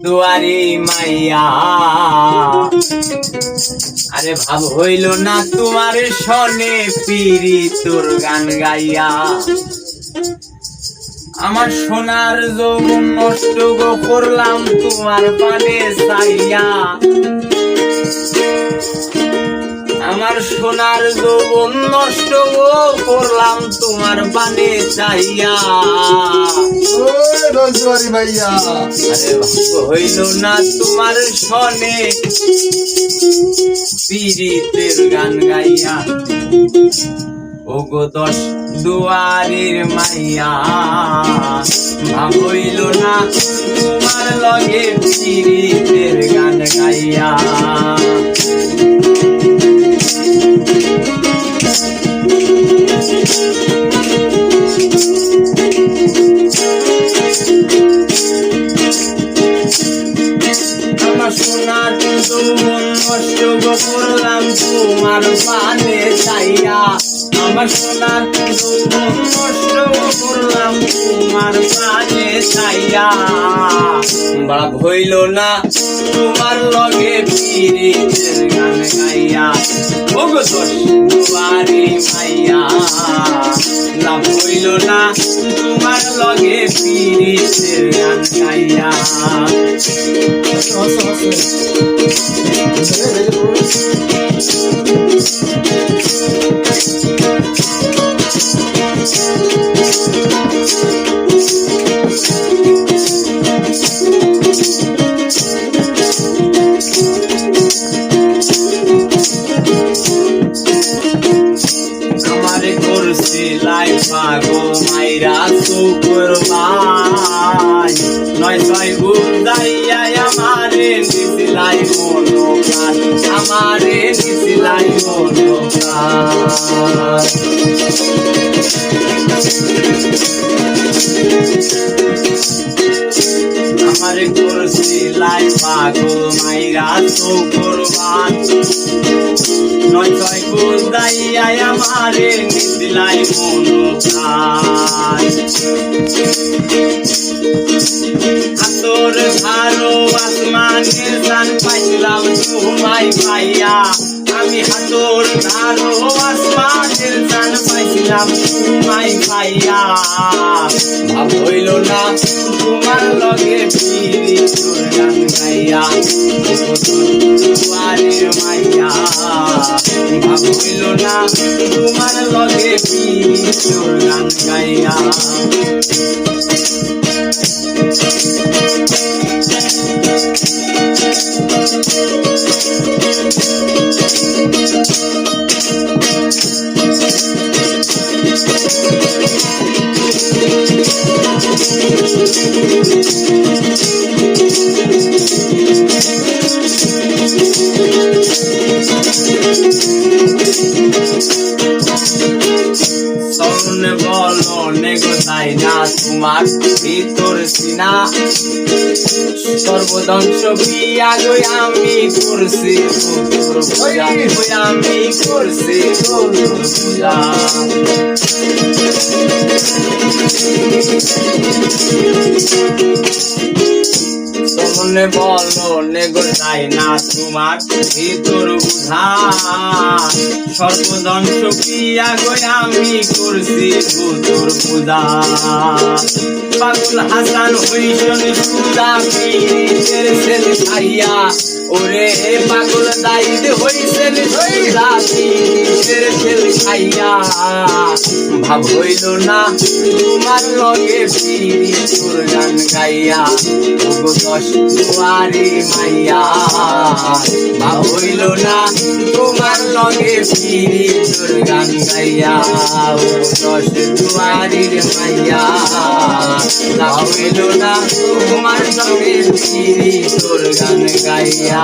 দুয়ারি মাইয়া আরে ভাব হইল না তোমার সনে পিরি তোর গান গাইয়া আমার সোনার যৌবন নষ্ট গো করলাম তোমার পানে চাইয়া আমার সোনার যৌবন নষ্ট গো করলাম তোমার পানে চাইয়া ভাইয়া আরে ভাব হইল না তোমার সনে পিরিতের গান গাইয়া ওগো দশ দুয়ারির মাইয়া ভাব হইল না তোমার লগে পিরিতের গান গাইয়া সোনার যৌবন নষ্ট করলাম তোমার পানে চাইয়া আমার সোনার যৌবন নষ্ট করলাম তোমার পানে চাইয়া বাপ হইল না তোমার লগে পিরিতের গান গাইয়া ওগো দশ দুয়ারি মাইয়া লাভ হইল না তোমার লগে পিরিতের গান গাইয়া আমারে করছিলাই পাগল মাইরা শুকুর ভাই নয় ছয় বুঝাইয়া আমারে নিছিলাই মনো প্রাণ আমারে নিছিলাই মনো প্রাণ আমারে করছিলাই পাগল মাইরা শুকুর ভাই নয় ছয় বুঝাইয়া আমারে নিছিলাই মনো প্রাণ হাতর ধারো আসমানের গান পাইলাম তোমায় পাইয়া আমি হাতর ধারো আসমানের গান পাইলাম তোমায় পাইয়া ভাব হইল না তোমার লগে পিরি তোর গান গাইয়া দুয়ারের মাইয়া ভাব হইল না তোমার লগে পিরি তোর গান গাইয়া সনে বলো নেগোতাই না তোমার ভিতর সিনা সর্বধ্বংস বিয়া গই আমি করছি তোর পূজা আমি করছি তোর পূজা সনে বলো নেগোতাই না তোমার ভিতর বুঝা সর্বধ্বংস বিয়া গই আমি করছি তোর পূজা পাগল হাসান হইসন সুদা পীরের সেল খাইয়া ওরে পাগল দাইদ হইসেন সুদা পীরের সেল খাইয়া ভাব হইল না তোমার লগে পিরি তোর গান গাইয়া ওগো দশ দুয়ারি মাইয়া ভাব হইল না তোমার লগে পিরি তোর গান গাইয়া ও দশ দুয়ারির মাইয়া লাভ হইল না তোমার লগে পিরি তোর গান গাইয়া